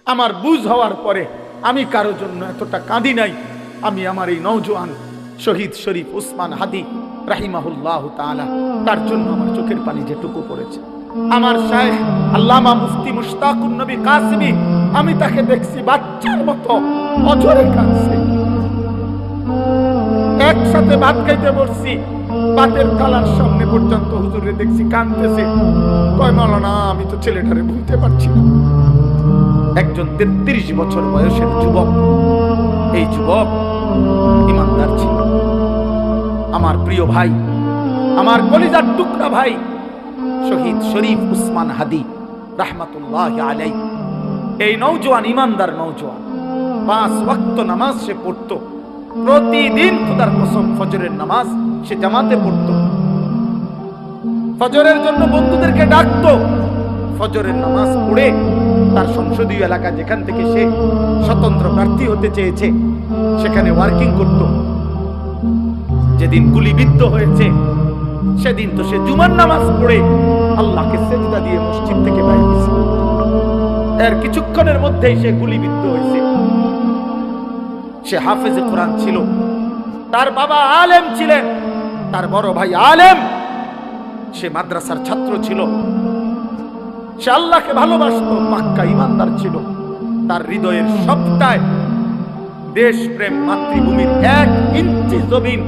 আমার বুঝ হওয়ার পরে আমি কারো জন্য এতটা কাঁদি নাই। আমি আমার এই নওজোয়ান শহীদ শরীফ উসমান হাদি রাহিমাহুল্লাহ তাআলা, তার জন্য আমার চোখের পানি যেটুকু পড়েছে। আমার শায়েখ আল্লামা মুফতি মুশতাকুন নবী কাসিমি, আমি তাকে দেখছি বাচ্চার মতো অঝরে কাঁদছে। একসাথে ভাত খাইতে বসছি, ভাতের থালার সামনে পর্যন্ত হুজুরে দেখছি কাঁদতেছে। কয় মাওলানা, আমি তো ছেলেটারে ভুলতে পারছি না। একজন 33 বছর বয়সের যুবক, এই যুবক ইমানদার ছিল। আমার প্রিয় ভাই, আমার কলিজার টুকরা ভাই শহীদ শরীফ উসমান হাদি রাহমাতুল্লাহি আলাইহি, এই নওজোয়ান ইমানদার নওজোয়ান 5 ওয়াক্ত নামাজ সে পড়তো প্রতিদিন। খোদার কসম, ফজরের নামাজ সে জামাতে পড়তো। ফজরের জন্য বন্ধুদেরকে ডাকতো। ফজরের নামাজ পড়ে তার সংসদীয় এলাকা, যেখান থেকে সে স্বতন্ত্র প্রার্থী হতে চেয়েছে, সেখানে ওয়ার্কিং করত। যেদিন গুলিবিদ্ধ হয়েছে সেদিন তো সে জুমার নামাজ পড়ে আল্লাহকে সেজদা দিয়ে মসজিদ থেকে বাইরে হয়েছে। এর কিছুক্ষণের মধ্যেই সে গুলিবিদ্ধ হয়েছে। সে হাফেজে কোরআন ছিল, তার বাবা আলেম ছিলেন, তার বড় ভাই আলেম, সে মাদ্রাসার ছাত্র ছিল, সে আল্লাহকে ভালোবাসত, পাক্কা ইমানদার ছিল। তার হৃদয়ের সবটায় দেশপ্রেম, মাতৃভূমির 1 ইঞ্চি জমিন,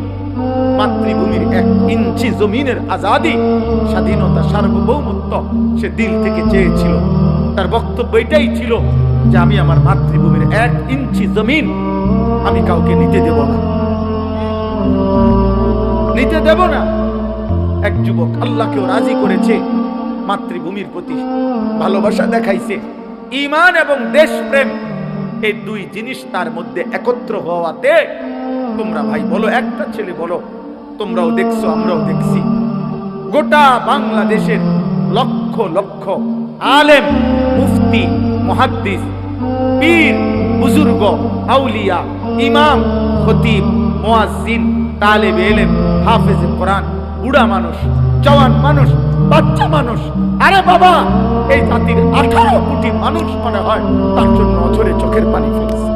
মাতৃভূমির 1 ইঞ্চি জমিনের আজাদি, স্বাধীনতা, সার্বভৌমত্ব সে দিল থেকে চেয়েছিল। তার বক্তব্য এটাই ছিল যে আমি আমার মাতৃভূমির 1 ইঞ্চি জমিন আমি কাউকে নিতে দেব না, নিতে দেব না। এক যুবক আল্লাহকেও রাজি করেছে, মাতৃভূমির প্রতি ভালোবাসা দেখাইছে। ঈমান এবং দেশপ্রেম, এই 2 জিনিস তার মধ্যে একত্র হওয়াতে, তোমরা ভাই বলো, একটা ছেলে বলো, তোমরাও দেখছো আমরাও দেখছি, গোটা বাংলাদেশের লক্ষ লক্ষ আলেম, মুফতি, মুহাদ্দিস, পীর, বুজুর্গ, আউলিয়া, ইমাম, খতিব, মুয়াজ্জিন, তালেবে ইলম, হাফেজে কোরআন, বুড়া মানুষ, জওয়ান মানুষ, বাচ্চা মানুষ, আরে বাবা, এই জাতির 18 কোটি মানুষ মনে হয় তার জন্য অঝরে চোখের পানি ফেলছে।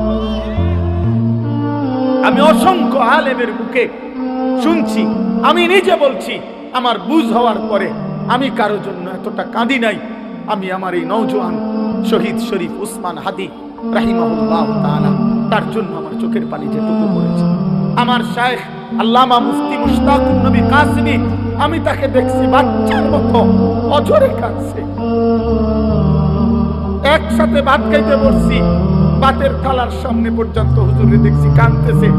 আমি অসংখ্য আলেমের মুখে শুনছি, আমি নিজে বলছি, আমার বুঝ হওয়ার পরে আমি কারো জন্য এতটা কাঁদি নাই। আমি আমার এই নওজোয়ান শহীদ শরীফ উসমান হাদি রাহিমাহুল্লাহ তাআলা, তার জন্য আমার চোখের পানি যেটুকু পড়েছে। আমার শায়েখ আল্লামা মুফতি মুশতাকুন নবী কাসিমি, আমি তাকে দেখছি বাচ্চার মতো অঝরে কাঁদছে। একসাথে ভাত খাইতে বসছি, ভাতের থালার সামনে পর্যন্ত হুজুরে দেখছি কাঁদতেছে।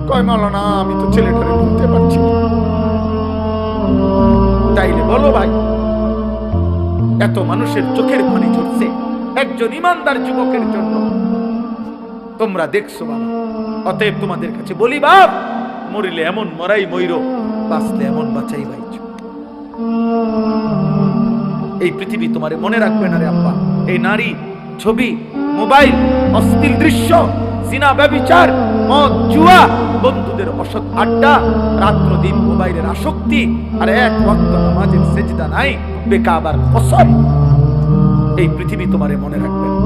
কয় মাওলানা, আমি তো ছেলেটারে ভুলতে পারছি না। তাইলে বলো ভাই, এত মানুষের চোখের পানি ঝরছে একজন ইমানদার যুবকের জন্য, তোমরা দেখছো বাবা। অতএব তোমাদের কাছে বলি, বাপ, মরিলে এমন মরাই মইরো, বাঁচলে এমন বাঁচাই বাইছো। এই পৃথিবী তোমারে মনে রাখবে না রে আব্বা। এই নারী, ছবি, মোবাইল, অশ্লীল দৃশ্য, জিনা, ব্যভিচার, মদ, জুয়া, বন্ধুদের অসৎ আড্ডা, রাত্র দিন মোবাইলের আসক্তি, আর 1 ওয়াক্ত নামাজের সেজদা নাই, বেকাবার কসম, এই পৃথিবী তোমারে মনে রাখবে না।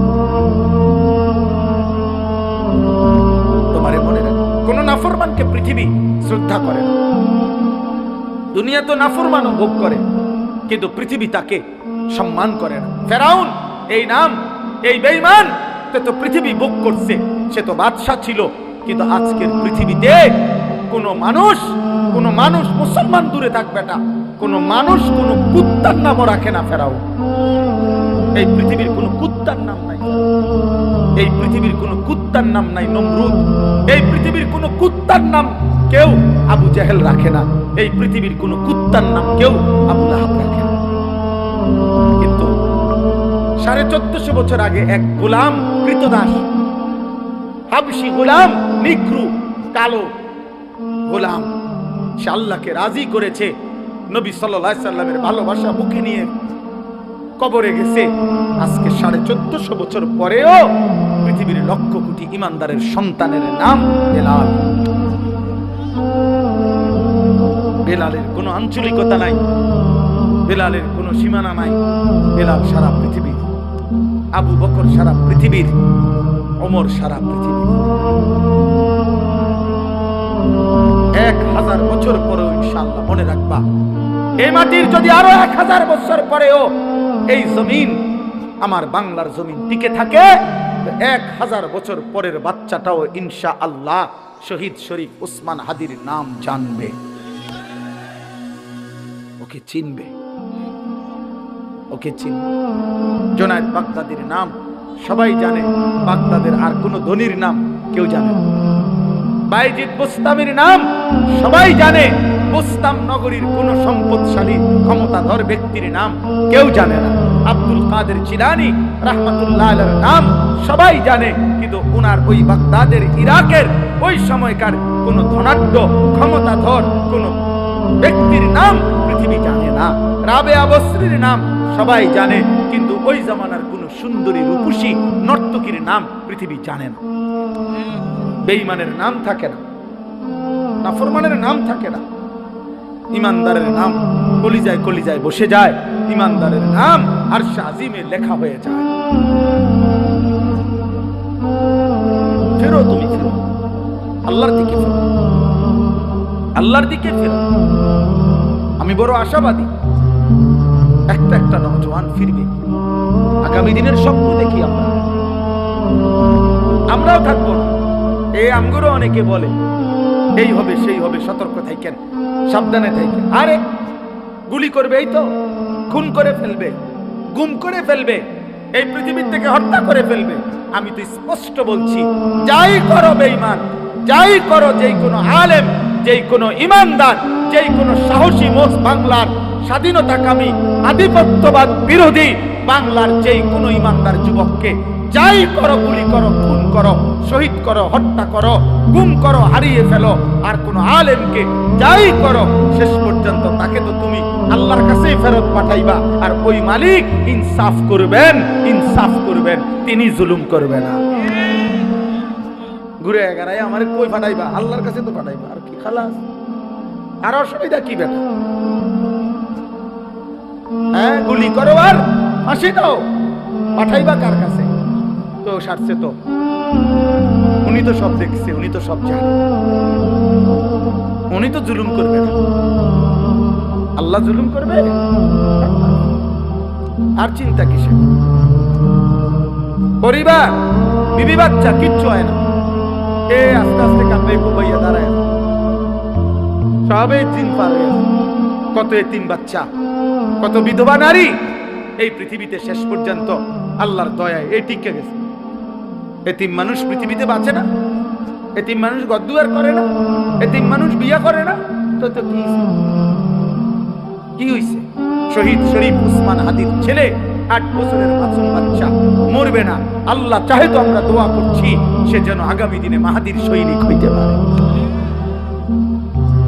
তোমারে মনে রাখবে। কোন নাফরমানকে পৃথিবী শ্রদ্ধা করে না। দুনিয়া তো নাফরমানও ভোগ করে, কিন্তু পৃথিবী তাকে সম্মান করে না। ফেরাউন, এই নাম, এই বেঈমান, সে তো পৃথিবী ভোগ করছে, সে তো বাদশা ছিল, কিন্তু আজকের পৃথিবীতে কোন মানুষ মুসলমান দূরে থাকবে না, কোন মানুষ কোন কুত্তার নামও রাখে না ফেরাউন। এই পৃথিবীর কোন কুত্তার নাম নাই, এই পৃথিবীর কোন কুত্তার নাম নাই নমরুদ, এই পৃথিবীর কোন কুত্তার নাম কেউ আবু জেহেল রাখে না, এই পৃথিবীর কোন কুত্তার নাম কেউ আবু লাহাব রাখে না। কিন্তু 1450 বছর আগে এক গোলাম, কৃতদাস, হাবশি গোলাম, নিগ্রু, কালো গোলাম, সে আল্লাহকে রাজি করেছে, নবী সাল্লাল্লাহু আলাইহি সাল্লামের ভালোবাসা মুখে নিয়ে কবরে গেছে। আজকে 1450 বছর পরেও পৃথিবীর লক্ষ কোটি ইমানদারের সন্তানের নাম বেলাল। বেলালের কোনো আঞ্চলিকতা নাই, বেলালের কোনো সীমানা নাই, বেলাল সারা পৃথিবী আবু বকর সারা পৃথিবীর, ওমর সারা পৃথিবীর। 1000 বছর পরেও ইনশাআল্লাহ মনে রাখবা, এই মাটির যদি আরো 1000 বছর পরেও এই জমিন, আমার বাংলার জমিন টিকে থাকে, 1000 বছর পরের বাচ্চাটাও ইনশাআল্লাহ শহীদ শরীফ উসমান হাদির নাম জানবে, ওকে চিনবে, ওকে চিনবে। জুনায়েদ বাগদাদির নাম সবাই জানে, বাগদাদের আর কোন ধনীর নাম কেউ জানে না। বাইজিদ বুস্তামির নাম সবাই জানে, বুস্তাম নগরীর কোন সম্পদশালী ক্ষমতাধর ব্যক্তির নাম কেউ জানে না। আব্দুল কাদের জিলানী রাহমাতুল্লাহ আলাইহির নাম সবাই জানে, কিন্তু উনার ওই বাগদাদের, ইরাকের ওই সময়কার কোন ধনাঢ্য ক্ষমতাধর কোন ব্যক্তির নাম পৃথিবী জানে না। রাবেয়া বসরির নাম সবাই জানে, কিন্তু ওই জামানার কোন সুন্দরী রূপসী নর্তকীর নাম পৃথিবী জানে না। বেঈমানের নাম থাকে না, নাফরমানের নাম থাকে না, ইমানদারের নাম কলিজায় কলিজায় বসে যায়, ইমানদারের নাম আরশে আজিমে লেখা হয়ে যায়। ফেরো, তুমি ফেরো, আল্লাহর দিকে ফেরো, আল্লাহর দিকে ফেরো। আমি বড় আশাবাদী, একটা একটা নওজোয়ান ফিরবে। আগামী দিনের স্বপ্ন দেখি আমরাও থাকবো না। এই আমগুলো অনেকে বলে এই হবে সেই হবে, সতর্ক থাকেন, সাবধানে থাকেন। আরে গুলি করবে, এই তো খুন করে ফেলবে, গুম করে ফেলবে, এই পৃথিবীর থেকে হত্যা করে ফেলবে। আমি তো স্পষ্ট বলছি, যাই করো বেঈমান, যাই করো, যেই কোনো আলেম, যেই কোনো ইমানদার, যেই কোনো সাহসী মোস বাংলার স্বাধীনতাকামী আধিপত্যবাদ বিরোধী বাংলার যেই কোনো ইমানদার যুবককে যাই করো, গুলি করো, খুন করো, শহীদ করো, হত্যা করো, গুম করো, হারিয়ে ফেলো, আর কোন আলেমকে যাই করো, শেষ পর্যন্ত তাকে তো তুমি আল্লাহর কাছেই ফেরত পাঠাইবা। আর ওই মালিক ইনসাফ করবেন, ইনসাফ করবেন, তিনি জুলুম করবে না। ঘুরে এগারায় আমারে কই পাঠাইবা? আল্লাহর কাছে তো পাঠাইবা, আর কি খালাস, আর অসুবিধা কি বেটা? হ্যাঁ, গুলি করো আর ফাঁসি দাও, পাঠাইবা কার কাছে? তো সারছে তো, উনি তো সব দেখছে, উনি তো সব জানে, উনি তো জুলুম করবে না। আল্লাহ জুলুম করবে? আর চিন্তা কিসে? পরিবার, বিবি বাচ্চা কিচ্ছু হয় না, এ আস্তে আস্তে কাঁপে কুপাইয়া দাঁড়ায়, সবে দিন পার হয়ে যায়। কত এতিম বাচ্চা, কত বিধবা নারী এই পৃথিবীতে শেষ পর্যন্ত আল্লাহর দয়ায় এই টিকে গেছে। এতিম মানুষ পৃথিবীতে বাঁচে না, এতিম মানুষ গদ্দুয়ার করে না, এতিম মানুষ বিয়া করে না, তো তো কি হইছে? শহীদ শরীফ উসমান হাদির ছেলে 8 বছরের মাসুম বাচ্চা মরবে না। আল্লাহ চাহে তো আমরা দোয়া করছি সে যেন আগামী দিনে মাহাদির সৈনিক হইতে পারে,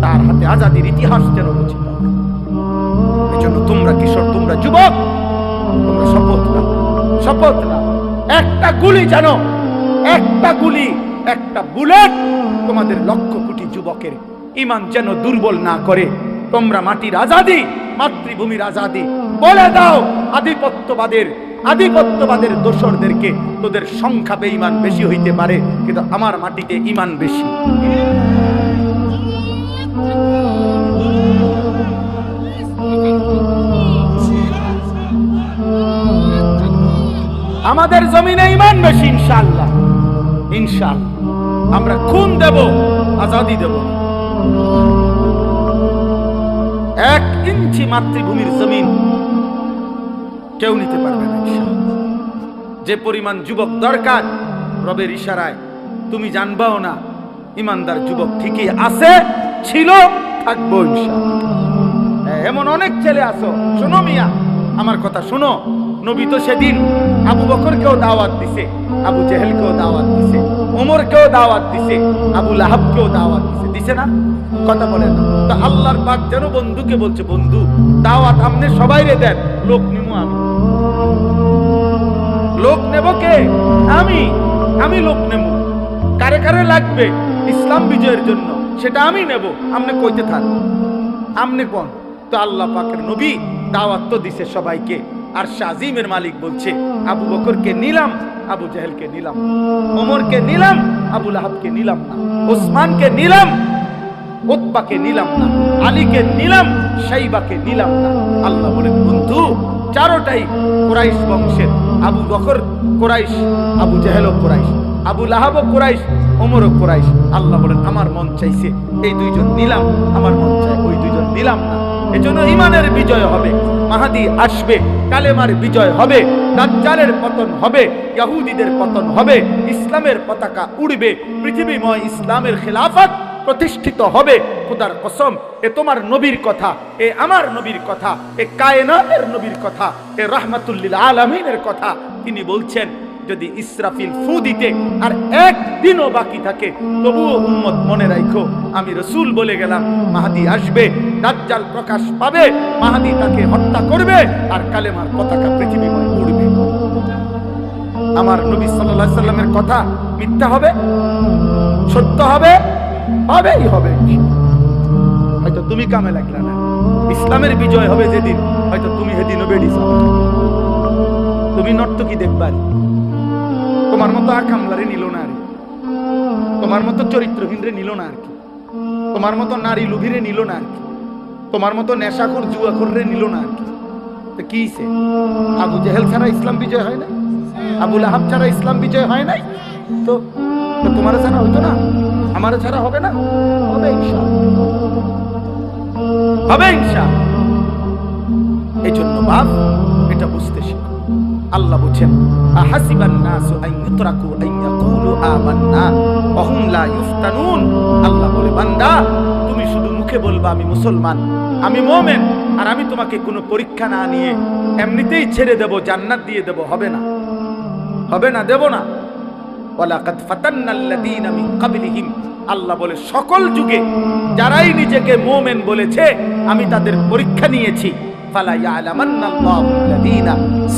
তার হাতে আজাদির ইতিহাস যেন রচিত হয়। এজন্য তোমরা কিশোর, তোমরা যুবক, তোমরা শপথ নাও, শপথ নাও, একটা গুলি যেন, একটা গুলি, একটা বুলেট তোমাদের লক্ষ কোটি যুবকের ঈমান যেন দুর্বল না করে। তোমরা মাটির আজাদি, মাতৃভূমির আজাদি বলে দাও আধিপত্যবাদের দোসরদেরকে, তোদের সংখ্যা বেঈমান বেশি হইতে পারে, কিন্তু আমার মাটিতে ঈমান বেশি। আমাদের জমিনে ঈমান বেশি, ইনশাআল্লাহ, ইনশাআল্লাহ। আমরা খুন দেব, আজাদি দেব। 1 ইঞ্চি মাতৃভূমির জমিন কেউ নিতে পারবে না, ইনশাআল্লাহ। যে পরিমাণ যুবক দরকার রবের ইশারায় তুমি জানবাও না, ইমানদার যুবক ঠিকই আছে, ছিল, থাকবো ইনশাআল্লাহ। এমন অনেক ছেলে আছো, শোনো মিয়া, আমার কথা শোনো। নবী তো সেদিন আবু বকরকেও দাওয়াত দিছে, আবু জেহেলকেও দাওয়াত দিছে, ওমরকেও দাওয়াত দিছে, আবু লাহাবকেও দাওয়াত দিছে, দিছে না? কথা বলে না তো? আল্লাহর পাক যেন বন্ধুকে বলছে, বন্ধু দাওয়াত আমনে সবাইরে দেন, লোক নিমু আমি। লোক নেব কে? আমি লোক নেব। কারে কারে লাগবে ইসলাম বিজয়ের জন্য সেটা আমি নেব, আমনে কইতে থাক, আমনে কোন? তো আল্লাহ পাকের নবী দাওয়াত তো দিছে সবাইকে, আর শাজিমের মালিক বলছে আবু বকরকে নিলাম, আবু জাহেলকে নিলাম, ওমরকে নিলাম, আবু লাহাবকে নিলাম না, ওসমানকে নিলাম, উতবাকে নিলাম না, আলীকে নিলাম, শাইবাকে নিলাম না। আল্লাহ বলেন বন্ধু চারোটাই কুরাইশ বংশের। আবু বকর কুরাইশ, আবু জাহেলও কুরাইশ, আবু লাহাবও কুরাইশ, ওমরও কুরাইশ। আল্লাহ বলেন আমার মন চাইছে এই দুইজন নিলাম, আমার মন চায় ওই দুইজন নিলাম না। এজন্য ঈমানের বিজয় হবে, মাহদী আসবে, কালেমার বিজয় হবে, দাজ্জালের পতন হবে, ইহুদিদের পতন হবে, ইসলামের পতাকা উড়বে, পৃথিবীময় ইসলামের খেলাফত প্রতিষ্ঠিত হবে। খোদার কসম, এ তোমার নবীর কথা, এ আমার নবীর কথা, এ কায়নাতের নবীর কথা, এ রাহমাতুল লিল আলামিনের কথা। তিনি বলছেন যদি ইসরাফিল ফু দিতে আর একদিনও বাকি থাকে তবুও উম্মত মনে রাখো আমি রসুল বলে গেলাম, মাহদী আসবে, দাজ্জাল প্রকাশ পাবে, মাহদী তাকে হত্যা করবে আর কালেমার পতাকা পৃথিবীময় উড়বে। আমার নবী সাল্লাল্লাহু আলাইহি সাল্লামের কথা মিথ্যা হবে? সত্য হবে? হবেই হবে। হয়তো তুমি কামে লাগলা না, ইসলামের বিজয় হবে যেদিন, হয়তো তুমি সেদিনও বেড়িস, তুমি নর্তকী দেখবার, তোমার মতো আকামলারে নিল না আর কি, তোমার মতো চরিত্রহীনরে নিল না আর কি, তোমার মতো নারী লুভিরে নিল না আর কি, তোমার মতো নেশাখোর জুয়াখোররে নিল না আর কি। তো কি সে আবু জাহেল ছাড়া ইসলাম বিজয় হয় না, আবু লাহাব ছাড়া ইসলাম বিজয় হয় নাই। তো তোমার ছাড়া হইতো না, আমার ছাড়া হবে না? হবে ইনশাআল্লাহ, হবে ইনশাআল্লাহ। এই জন্য বাপ এটা বুঝতে শিখো। আল্লাহ বলেন আহাসিবান নাসু আন ইউতরাকু আন ইয়াকুলু আমান্না ওয়া হুম লা ইফতানুন। আল্লাহ বলে বান্দা তুমি শুধু মুখে বলবা আমি মুসলমান, আমি মুমিন, আর আমি তোমাকে কোনো পরীক্ষা না নিয়ে এমনিতেই ছেড়ে দেব, জান্নাত দিয়ে দেব, হবে না, হবে না, দেব না। ওয়ালাকাদ ফাতান্নাল্লাযীনা মিন ক্বাবলিহিম, আল্লাহ বলে সকল যুগে যারাই নিজেকে মুমিন বলেছে আমি তাদের পরীক্ষা নিয়েছি। ফালা ইয়ালামান্নাল্লাহুল্লাযীনা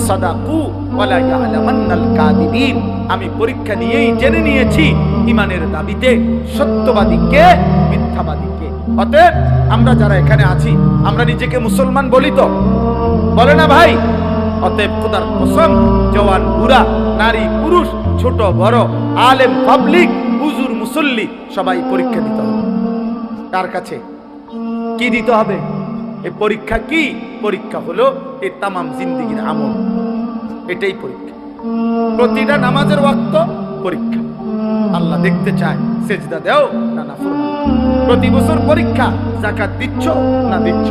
সাদাকু ওয়ালা ইয়ালামান্নাল কাযিবিন, আমি পরীক্ষা নিয়েই জেনে নিয়েছি ঈমানের দাবিতে সত্যবাদীকে মিথ্যাবাদীকে। অতএব আমরা যারা এখানে আছি আমরা নিজেকে মুসলমান বলি তো, বলে না ভাই? অতএব খোদার কসম জওয়ান বুড়া, নারী পুরুষ, ছোট বড়, আলেম পাবলিক, হুজুর মুসল্লি সবাই পরীক্ষা দিতে হবে। কার কাছে কি দিতে হবে? এই পরীক্ষা কি? পরীক্ষা হলো এই তামাম জিন্দেগির আমল, এটাই পরীক্ষা। প্রতিটা নামাজের ওয়াক্ত পরীক্ষা, আল্লাহ দেখতে চায় সেজদা দেও না নাফরমানি। প্রতি বছর পরীক্ষা, যাকাত দিচ্ছ না দিচ্ছ।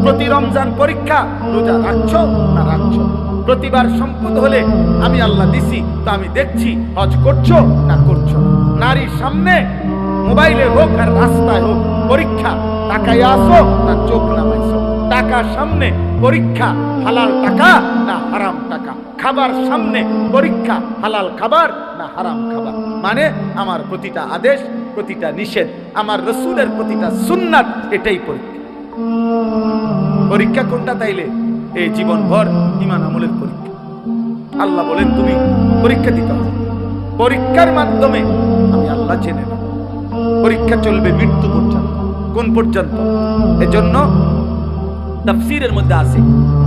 প্রতি রমজান পরীক্ষা, রোজা রাখছো না রাখছো। প্রতিবার সম্পদ হলে আমি আল্লাহ দিছি তো আমি দেখছি, হজ করছো না করছো। নারীর সামনে মোবাইলে হোক আর রাস্তায় হোক পরীক্ষা, টাকায় আসো না চোখ নামাইছো। টাকার সামনে পরীক্ষা, হালাল টাকা না হারাম টাকা। খাবার সামনে পরীক্ষা, হালাল খাবার না হারাম খাবার। মানে আমার প্রতিটা আদেশ, প্রতিটা নিষেধ, আমার রসুলের প্রতিটা সুন্নাত, এটাই পরীক্ষা। পরীক্ষা কোনটা তাইলে? এই জীবনভর ঈমান আমলের পরীক্ষা। আল্লাহ বলেন তুমি পরীক্ষা দিতে হবে, পরীক্ষার মাধ্যমে আমি আল্লাহ জেনে নেব। পরীক্ষা চলবে মৃত্যু পর্যন্ত। কোন পর্যন্ত? এজন্য তাফসীরের মধ্যে আছে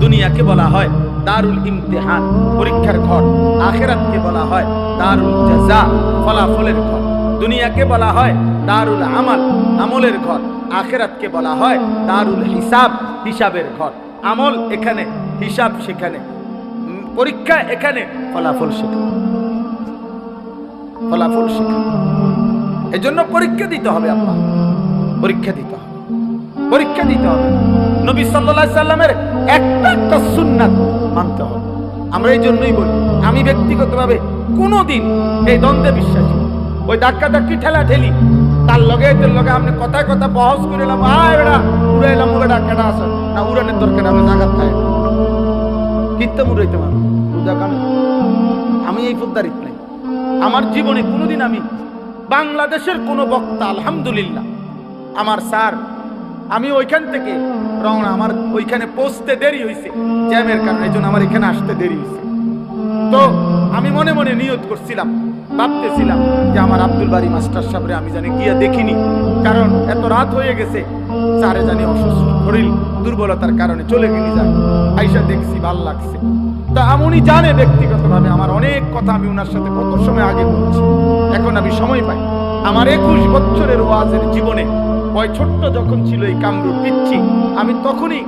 দুনিয়াকে বলা হয় দারুল ইমতিহান, পরীক্ষার ঘর। আখিরাতকে বলা হয় দারুল জাযা, ফলাফলের ঘর। দুনিয়াকে বলা হয় দারুল আমাল, আমলের ঘর। আখিরাতকে বলা হয় দারুল হিসাব, হিসাবের ঘর। আমল এখানে, হিসাব সেখানে, পরীক্ষা এখানে, ফলাফল সেখানে, ফলাফল সেখানে। এজন্য পরীক্ষা দিতে হবে আল্লাহ, পরীক্ষা দিতে হবে, পরীক্ষা দিতে হবে। নবী সাল্লাল্লাহু আলাইহি সাল্লামের একটা একটা সুন্নাত মানতে হবে। আমরা এই জন্যই বলি আমি ব্যক্তিগতভাবে কোনোদিন এই দ্বন্দ্বে বিশ্বাসী, ওই ধাক্কা ধাক্কি ঠেলা ঠেলি তার লগে এদের লগে আপনি কথায় কথা বহস করে এলাম, আয় বেড়া উড়ে এলাম, উড়ে ডাক্কাটা আসো না, উড়ানের দরকার আমি জাগাত থাকে কীর্তন উড়াইতে পারবো। আমি এই ফুদ্দারিত নাই আমার জীবনে কোনোদিন। আমি বাংলাদেশের কোনো বক্তা, আলহামদুলিল্লাহ আমার স্যার, আমি ওইখান থেকে রওনা, আমার ওইখানে পৌঁছতে দেরি হয়েছে জ্যামের কারণে, এই জন্য আমার এখানে আসতে দেরি হয়েছে। তো আমি মনে মনে নিয়ত করছিলাম, ভাবতেছিলাম যে আমার আব্দুল বারী মাস্টার সাহেবরে আমি জানি গিয়া দেখিনি, কারণ এত রাত হয়ে গেছে, স্যারে জানি অসুস্থ শরীর দুর্বলতার কারণে চলে গেলি যায়। আইসা দেখছি ভাল লাগছে। তা উনি জানে ব্যক্তিগতভাবে আমার অনেক কথা আমি ওনার সাথে কত সময় আগে বলছি, এখন আমি সময় পাই। আমার 21 বছরের ওয়াজের জীবনে ওই ছোট্ট যখন ছিল এই কামরুর পিচ্ছি, আমি তখনই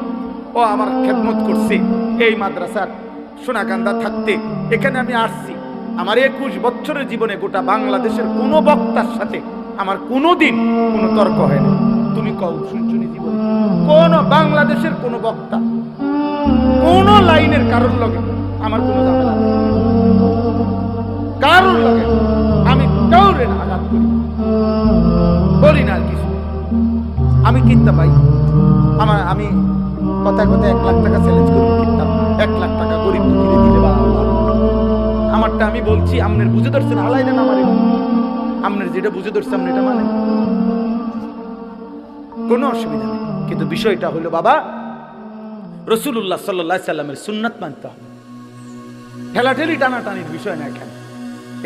ও আমার খেদমত করছে এই মাদ্রাসার সোনাকান্দা থাকতে এখানে আমি আসছি। আমার 21 বছরের জীবনে গোটা বাংলাদেশের কোনো বক্তার সাথে আমার কোনোদিন কোনো তর্ক হয় না। তুমি কও শুনছুনি জীবনে কোন বাংলাদেশের কোন বক্তা কোন লাইনের কারণ লগে আমার কোনো ঝামেলা নেই, কারণ লগে আমি কাউরে না আঘাত করি, বলি না আর কিছু। আমি কিনতাম ভাই, আমি কথা কথা 1 লাখ টাকা চ্যালেঞ্জ করবো, কিনতাম 1 লাখ টাকা গরিব দুঃখীরে দিলে আমারটা আমি বলছি আপনার বুঝে ধরছেন, আলাই না আমার আপনার যেটা বুঝে ধরছে আপনি এটা মানে কোনো অসুবিধা নেই। কিন্তু বিষয়টা হলো বাবা, রাসূলুল্লাহ সাল্লাল্লাহু আলাইহি সাল্লামের সুন্নাত মানতে হবে। ঠেলাঠেলি টানাটানির বিষয় না,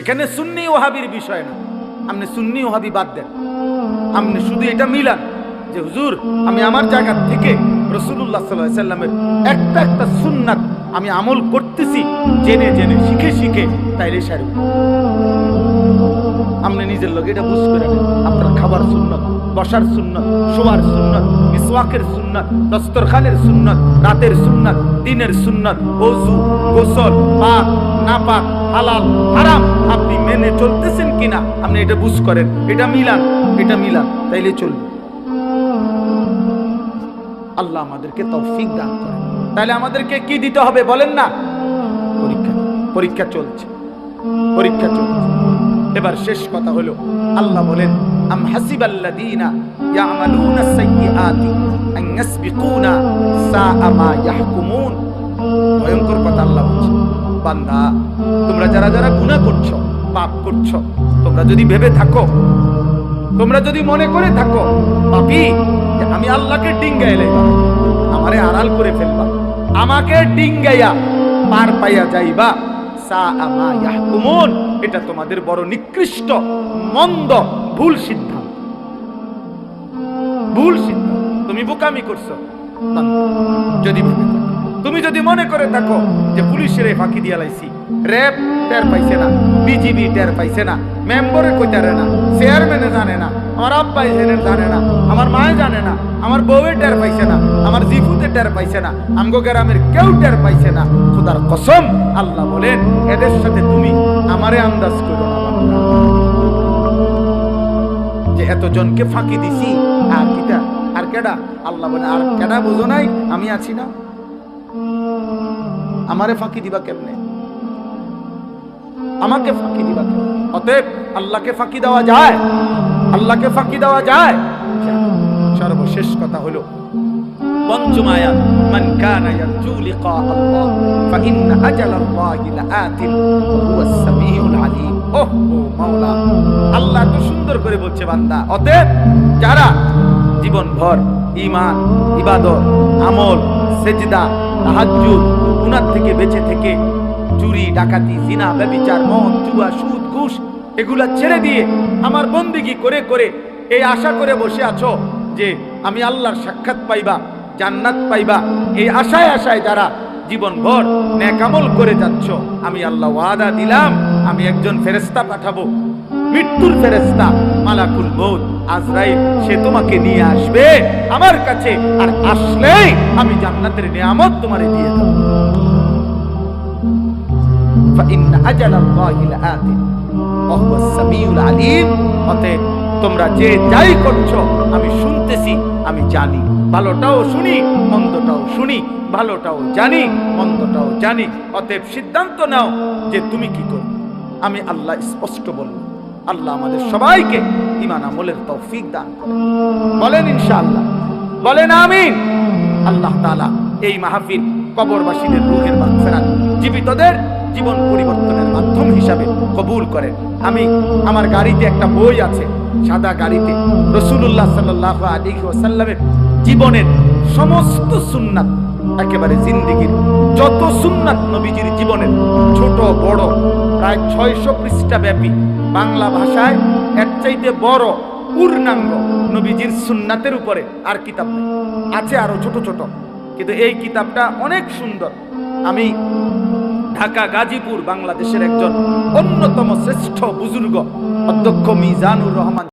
এখানে সুন্নি ওয়াহাবির বিষয় না। আপনি সুন্নি ওয়াহাবি বাদ দেন, আপনি শুধু এটা মিলান যে হুজুর আমি আমার জায়গা থেকে রাসূলুল্লাহ সাল্লাল্লাহু আলাইহি সাল্লামের একটা একটা সুন্নাত আমি আমল করতেছি জেনে জেনে শিখে শিখে, তাইলে সারি আপনি নিজের লোক এটা বুঝ করে নেন। আপনার খাবার সুন্নত, বসার সুন্নত, শোয়ার সুন্নত, মিসওয়াকের সুন্নত, দস্তরখানের সুন্নত, রাতের সুন্নত, দিনের সুন্নত, ওযু, গোসল, পাক না পাক, হালাল হারাম আপনি মেনে চলতেছেন কিনা আপনি এটা বুঝ করেন, এটা মিলান, তাইলে চলবে। আল্লাহ আমাদেরকে তৌফিক দান করেন। তাহলে আমাদেরকে কি দিতে হবে বলেন না? পরীক্ষা চলছে। এবার শেষ কথা হলো আল্লাহ বলেন আম হাসিবাল্লাযীনা ইয়ামালুনা সাইয়্যাতি আন ইয়াসবিকুনা সাআ মা ইয়াহকুমুন। ভয়ঙ্কর কথা আল্লাহ বলছে, বান্দা তোমরা যারা যারা গুনাহ করছো, পাপ করছো, তোমরা যদি ভেবে থাকো, তোমরা যদি মনে করে থাকো পাপী যে আমি আল্লাহকে ডিঙ্গাইলে আমারে আড়াল করে ফেলবা, আমাকে ডিঙ্গাইয়া পার পাইয়া যাইবা, সাআ মা ইয়াহকুমুন, এটা তোমাদের বড় নিকৃষ্ট মন্দ ভুল সিদ্ধান্ত। তুমি বোকামি করছো। যদি তুমি যদি মনে করে থাকো যে পুলিশের ফাঁকি দিয়া লাইছি, র্যাব টের পাইছে না, বিজিবি টের পাইছে না, মেম্বরে কইতারে না, চেয়ারম্যানে জানে না, আমার আব্বাই জানে না, আমার মায়ে জানে না, আমার বউয়ে টের পাইছে না, আমার জিফুতে টের পাইছে না, আমগো গ্রামের কেউ টের পাইছে না। খোদার কসম আল্লাহ বলেন এদের সাথে তুমি আমারে আন্দাজ করো না যে এতজনকে ফাঁকি দিছি আর কিটা আর কেডা। আল্লাহ বলে আর কেডা বুঝো নাই আমি আছি না, আমারে ফাঁকি দিবা কেমনে, আমাকে ফাঁকি দিবা কেমনে? অতএব আল্লাহকে ফাঁকি দেওয়া যায়, আল্লাহকে ফাঁকি দেওয়া যায়। সর্বশেষ কথা হলো পঞ্চম আয়াত, মান কানা ইয়ারজু লিকা আল্লাহ ফাইন্না আজালাল্লাহি লাআতিন ওয়া হুয়াস সামিউল আলিম। ওহ মাওলা, আল্লাহ তো সুন্দর করে বলছে বান্দা, অতএব যারা জীবনভর ঈমান, ইবাদত, আমল, সেজদা, তাহাজ্জুদ, গুনাহ থেকে বেঁচে থেকে চুরি, ডাকাতি, জিনা, ব্যভিচার, মদ, জুয়া, সুদ, ঘুষ এগুলা ছেড়ে দিয়ে আমার বন্দেগী করে করে এই আশা করে বসে আছো যে আমি আল্লাহর সাক্ষাৎ পাইবা, জান্নাত পাইবা, এই আশায় আশায় যারা জীবনভর নেক আমল করে যাচ্ছ, আমি আল্লাহ ওয়াদা দিলাম আমি একজন ফেরেশতা পাঠাবো, মৃত্যুর ফেরেশতা মালাকুল মউত আজরাইল, সে তোমাকে নিয়ে আসবে আমার কাছে, আর আসলেই আমি জান্নাতের নিয়ামত তোমারে দিয়ে দেব। ফাইন্না আজালাল্লাহি লাআতিন ওয়া হুয়াস সামিউল আলিম। অতএব তোমরা যে যাই করছো আমি শুনতেছি, আমি জানি, ভালোটাও শুনি মন্দটাও শুনি, ভালোটাও জানি মন্দটাও জানি। অতএব সিদ্ধান্ত নাও যে তুমি কি করবে। আমি আল্লাহ স্পষ্ট বলবো। আল্লাহ আমাদের সবাইকে ঈমান আমলের তৌফিক দান করেন। বলেন ইনশাআল্লাহ, বলেন আমিন। আল্লাহ তাআলা এই মাহফিল কবরবাসীদের রূহের মাগফিরাত, জীবিতদের জীবন পরিবর্তনের মাধ্যম হিসাবে কবুল করেন। আমি আমার গাড়িতে একটা বই আছে, সাদা গাড়িতে রাসূলুল্লাহ সাল্লাল্লাহু আলাইহি ওয়াসাল্লামের জীবনের সমস্ত সুন্নাত, একেবারে জিন্দেগীর যত সুন্নাত নবীজির জীবনের ছোট বড় প্রায় 600 পৃষ্ঠা ব্যাপী, বাংলা ভাষায় এর চাইতে বড় পূর্ণাঙ্গ নবীজির সুন্নাতের উপরে আর কিতাব নেই। আছে আরো ছোট ছোট, কিন্তু এই কিতাবটা অনেক সুন্দর। আমি ঢাকা গাজীপুর বাংলাদেশের একজন অন্যতম শ্রেষ্ঠ বুজুর্গ অধ্যক্ষ মিজানুর রহমান